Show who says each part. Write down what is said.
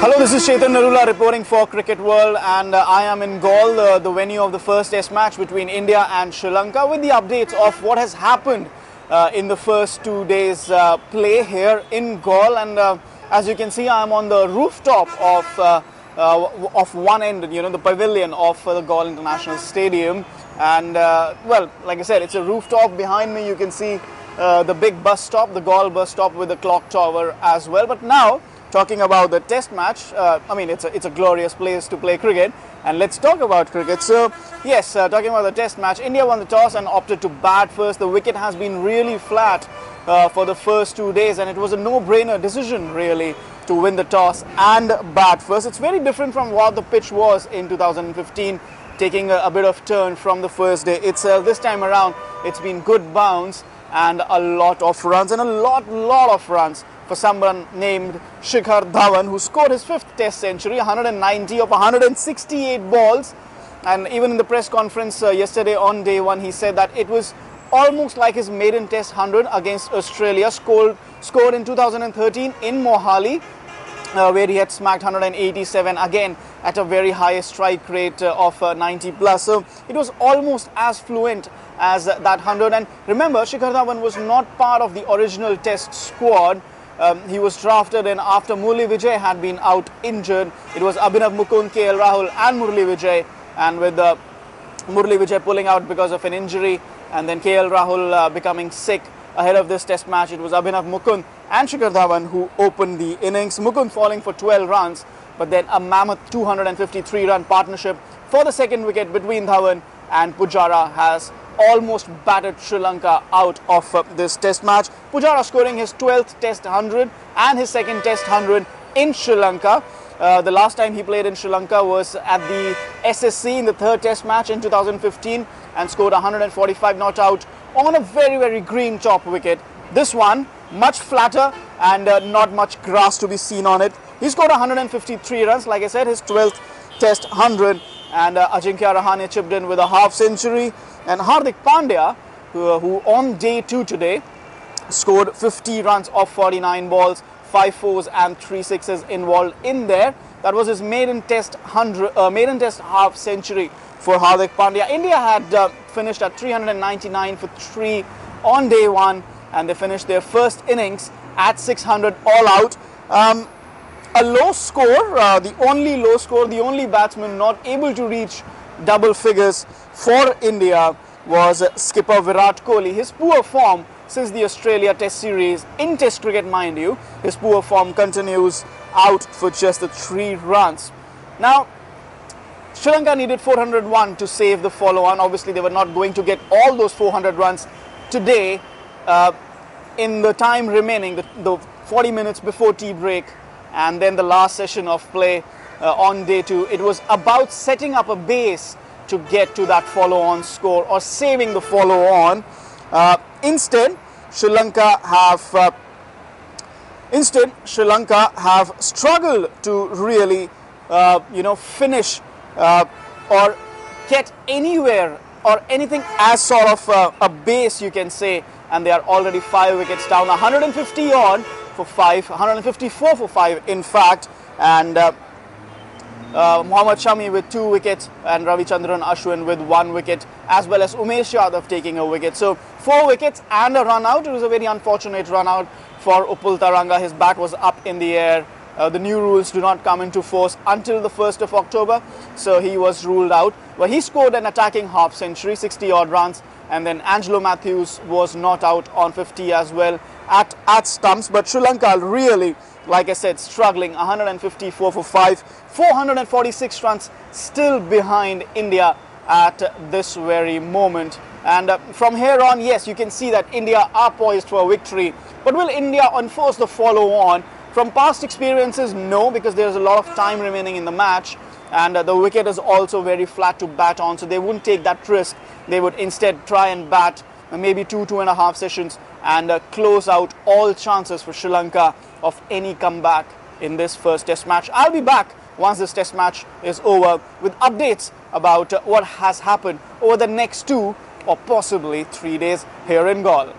Speaker 1: Hello, this is Chetan Narula reporting for Cricket World, and I am in Galle, the venue of the first test match between India and Sri Lanka, with the updates of what has happened in the first 2 days play here in Galle. And as you can see, I am on the rooftop of one end, the pavilion of the Galle International Stadium. And well, like I said, it's a rooftop. Behind me you can see the big bus stop, the Galle bus stop, with the clock tower as well. But now, talking about the test match, I mean, it's a glorious place to play cricket, and let's talk about cricket. So yes, talking about the test match, India won the toss and opted to bat first. The wicket has been really flat for the first 2 days, and it was a no-brainer decision really to win the toss and bat first. It's very different from what the pitch was in 2015, taking a bit of turn from the first day itself. This time around, it's been good bounce and a lot of runs, and a lot of runs for someone named Shikhar Dhawan, who scored his 5th test century, 190 of 168 balls. And even in the press conference yesterday on day one, he said that it was almost like his maiden test 100 against Australia, scored in 2013 in Mohali, where he had smacked 187 again at a very high strike rate of 90 plus. So it was almost as fluent as that 100. And remember, Shikhar Dhawan was not part of the original test squad. He was drafted in after Murali Vijay had been out injured. It was Abhinav Mukund, KL Rahul and Murali Vijay, and with Murali Vijay pulling out because of an injury and then KL Rahul becoming sick ahead of this test match, it was Abhinav Mukund and Shikhar Dhawan who opened the innings. Mukund falling for 12 runs, but then a mammoth 253-run partnership for the second wicket between Dhawan and Pujara has almost battered Sri Lanka out of this test match. Pujara scoring his 12th test 100 and his 2nd test 100 in Sri Lanka. The last time he played in Sri Lanka was at the SSC in the 3rd test match in 2015 and scored 145 not out on a very green top wicket. This one much flatter and not much grass to be seen on it. He scored 153 runs, like I said, his 12th test 100, and Ajinkya Rahane chipped in with a half century. And Hardik Pandya, who on day 2 today scored 50 runs off 49 balls, 5 fours and 3 sixes involved in there. That was his maiden test half century for Hardik Pandya. India had finished at 399 for 3 on day 1, and they finished their first innings at 600 all out. A low score, the only batsman not able to reach double figures for India was skipper Virat Kohli. His poor form since the Australia Test series, in Test cricket mind you, his poor form continues, out for just the 3 runs. Now, Sri Lanka needed 401 to save the follow-on. Obviously, they were not going to get all those 400 runs today in the time remaining, the 40 minutes before tea break, and then the last session of play on day 2. It was about setting up a base to get to that follow-on score or saving the follow-on. Instead, Sri Lanka have struggled to really, finish or get anywhere or anything as sort of a base, you can say, and they are already 5 wickets down, 150 on for 5, 154 for 5 in fact, and Mohammad Shami with 2 wickets and Ravichandran Ashwin with 1 wicket, as well as Umesh Yadav taking a wicket. So 4 wickets and a run out. It was a very unfortunate run out for Upul Taranga. His bat was up in the air. The new rules do not come into force until the 1st of October, so he was ruled out. But he scored an attacking half century, 60 odd runs, and then Angelo Matthews was not out on 50 as well at stumps. But Sri Lanka really, like I said, struggling, 154 for 5, 446 runs still behind India at this very moment. And from here on, yes, you can see that India are poised for a victory. But will India enforce the follow-on? From past experiences, no, because there's a lot of time remaining in the match, and the wicket is also very flat to bat on, so they wouldn't take that risk. They would instead try and bat maybe 2.5 sessions and close out all chances for Sri Lanka of any comeback in this first test match. I'll be back once this test match is over with updates about what has happened over the next 2 or possibly 3 days here in Galle.